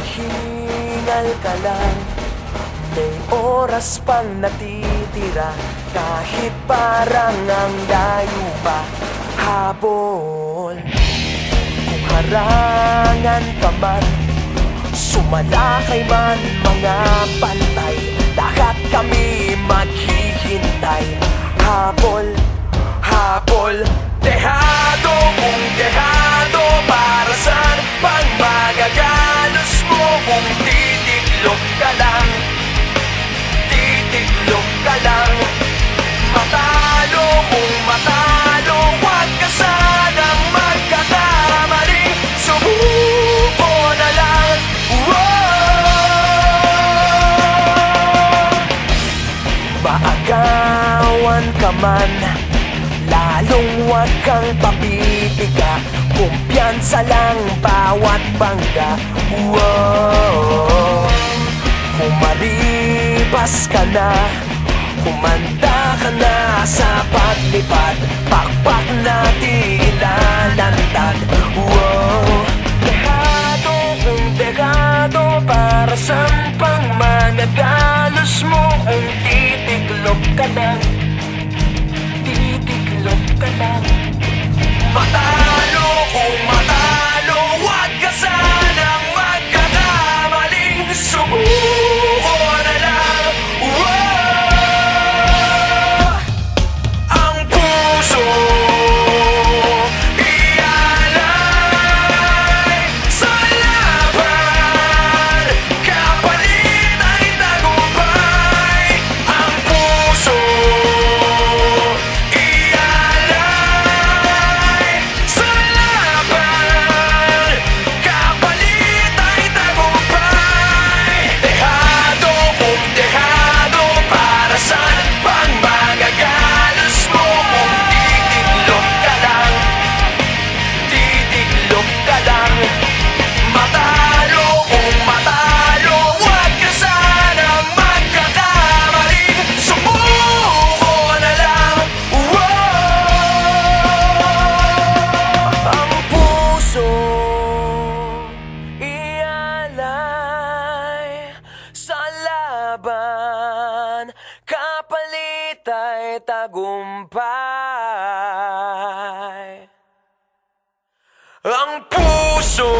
Maghingal ka lang, may oras pang natitira. Kahit parang ang layo pa, habol. Kung harangan ka man, sumalakay man mga pantay, lahat kami maghihintay. Habol, habol, dehado kung dehado. Para saan pang magagalos mo kung titiklop ka lang? Titiklop ka lang. Matalo kung matalo, huwag ka sanang magkakamali. Subuko na lang. Maagawan ka man, lalong huwag kang papipiga. Kumpiyansa lang bawat bangga. Kung maribas ka na, kumanda ka na sa paglipad, pakpak natin ilalantad. Dehado kung dehado, para saan pang magagalos mo kung titiklop ka lang? Titiklop ka lang. Matalo kung matalo, huwag ka sanang magkakamaling. Subuko na lang. Ang puso ialay sa laban, kapalit ay tagumpay. Ang puso kapalit ay tagumpay. Ang puso